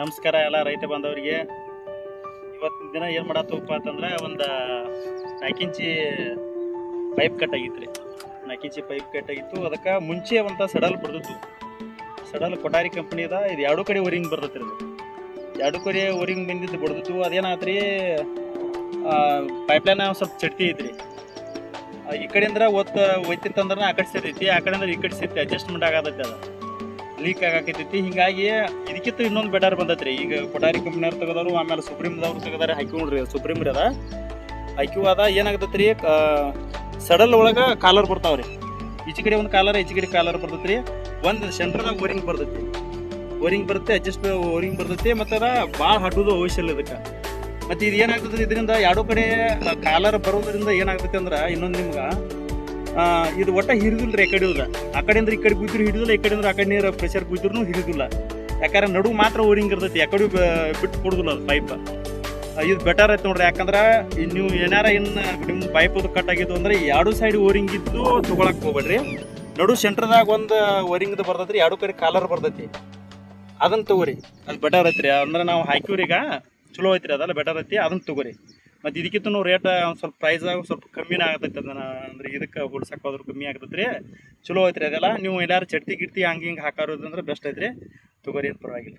ನಮಸ್ಕಾರ ಎಲ್ಲ ರೈತ ಬಾಂಧವರಿಗೆ. ಇವತ್ತಿನ ದಿನ ಏನು ಮಾಡತ್ತಪ್ಪ ಅಂತಂದ್ರೆ ಒಂದು 4 ಇಂಚಿ ಪೈಪ್ ಕಟ್ ಆಗಿತ್ತು ರೀ. 4 ಇಂಚಿ ಪೈಪ್ ಕಟ್ ಆಗಿತ್ತು. ಅದಕ್ಕೆ ಮುಂಚೆ ಒಂದು ಸಡಲ್ ಬಡ್ದಿತ್ತು. ಸಡಲ್ ಕೊಟಾರಿ ಕಂಪ್ನಿದ. ಇದು ಎರಡು ಕಡೆ ಓರಿಂಗ್ ಬರ್ತೈತೆ ರೀ. ಅದು ಎರಡು ಕಡೆ ಓರಿಂಗ್ ಬಂದಿದ್ದು ಬಡ್ದಿತ್ತು. ಅದೇನಾಯ್ತು ರೀ, ಪೈಪ್ಲೈನ್ ಸ್ವಲ್ಪ ಚಡ್ತಿ ಐತ್ರಿ. ಈ ಕಡೆಯಿಂದ ಒಯ್ತಿತ್ತಂದ್ರೆ ಆ ಕಡೆ ಸೇರ್ತೈತಿ, ಆ ಕಡೆಯಿಂದ ಈ ಕಡೆ ಸೇರ್ತಿ. ಅಡ್ಜಸ್ಟ್ಮೆಂಟ್ ಆಗತೈತಿ, ಅದು ಲೀಕ್ ಆಗಾಕೈತಿ. ಹಿಂಗಾಗಿ ಇದಕ್ಕಿಂತ ಇನ್ನೊಂದು ಬೆಟರ್ ಬಂದೈತೆ ರೀ. ಈಗ ಕೊಟಾರಿ ಕಂಪ್ನಿಯವ್ರು ತೆಗೆದವರು, ಆಮೇಲೆ ಸುಪ್ರೀಮ್ದವ್ರು ತೆಗೆದಾರೆ. ಹಾಕಿ ನೋಡ್ರಿ, ಸುಪ್ರೀಮ್ ರೀ ಅದ ಹಾಕಿವು. ಅದ ಏನಾಗತೈತೆ ರೀ, ಸಡಲ್ ಒಳಗೆ ಕಾಲರ್ ಬರ್ತಾವ್ರಿ. ಈಚೆ ಕಡೆ ಒಂದು ಕಾಲರ್, ಈಚೆ ಕಡೆ ಕಾಲರ್ ಬರ್ತೈತೆ ರೀ. ಒಂದು ಸೆಂಟ್ರದಾಗ ಓರಿಂಗ್ ಬರ್ತೈತಿ. ಓರಿಂಗ್ ಬರುತ್ತೆ, ಅಡ್ಜಸ್ಟ್ ಓರಿಂಗ್ ಬರ್ತೈತಿ. ಮತ್ತು ಅದ ಭಾಳ ಹಟ್ಟೋದು ಅವಶ್ಯ ಇಲ್ಲ ಇದಕ್ಕೆ. ಮತ್ತು ಇದು ಏನಾಗ್ತದೆ, ಇದರಿಂದ ಎರಡೂ ಕಡೆ ಕಾಲರ್ ಬರೋದ್ರಿಂದ ಏನಾಗ್ತೈತಿ ಅಂದ್ರೆ, ಇನ್ನೊಂದು ನಿಮ್ಗೆ ಇದು ಒಟ್ಟ ಹಿಡಿದಿಲ್ಲ ರೀ. ಆ ಕಡೆ ಆ ಕಡೆಯಿಂದ ಈ ಕಡೆ ಕೂತಿರು ಹಿಡಿದಿಲ್ಲ, ಈ ಕಡೆಯಿಂದ ಆ ಕಡೆ ನೀರು ಪ್ರೆಷರ್ ಕೂತಿರು ಹಿಡಿದಿಲ್ಲ. ಯಾಕಂದ್ರೆ ನಡು ಮಾತ್ರ ಓರಿಂಗ್ ಇರ್ತೈತಿ, ಆ ಕಡೆ ಬಿಟ್ಟು ಕೊಡುದಿಲ್ಲ ಅದು ಪೈಪ್. ಇದು ಬೆಟರ್ ಐತೆ ನೋಡ್ರಿ. ಯಾಕಂದ್ರೆ ನೀವು ಏನಾರ ನಿಮ್ಮ ಪೈಪ್ ಅದು ಕಟ್ ಆಗಿದ್ದು ಅಂದ್ರೆ ಎರಡು ಸೈಡ್ ಓರಿಂಗ್ ಇದ್ದು ತೊಗೊಳಕ್ಕೆ ಹೋಗ್ಬೇಡ್ರಿ. ನಡು ಸೆಂಟ್ರದಾಗ ಒಂದು ಓರಿಂಗ್ದು ಬರ್ತೈತಿ ರೀ, ಎರಡು ಕಡೆ ಕಾಲರ್ ಬರ್ತೈತಿ. ಅದನ್ನು ತೊಗೋರಿ, ಅದು ಬೆಟರ್ ಐತ್ರಿ. ಅಂದ್ರೆ ನಾವು ಹಾಕಿವ್ರಿ, ಈಗ ಚಲೋ ಐತ್ರಿ, ಅದೆಲ್ಲ ಬೆಟರ್ ಐತಿ. ಅದನ್ನು ತೊಗೋರಿ. ಮತ್ತು ಇದಕ್ಕಿಂತ ರೇಟ್ ಒಂದು ಸ್ವಲ್ಪ ಪ್ರೈಸಾಗ ಸ್ವಲ್ಪ ಕಮ್ಮಿನೇ ಆಗತೈತೆ. ಅದನ್ನು ಅಂದ್ರೆ ಇದಕ್ಕೆ ಹೋಲ್ಸಕ್ಕೆ ಹೋದ್ರೂ ಕಮ್ಮಿ ಆಗ್ತೈತೆ ರೀ. ಚಲೋ ಐತ್ರಿ ಅದೆಲ್ಲ. ನೀವು ಎಲ್ಲಾರು ಚಟ್ತಿ ಗಿಟ್ಟಿ ಹಂಗೆ ಹಿಂಗೆ ಹಾಕೋದಂದ್ರೆ ಬೆಸ್ಟ್ ಐತ್ರಿ. ತೊಗೋರಿ, ಏನು ಪರವಾಗಿಲ್ಲ.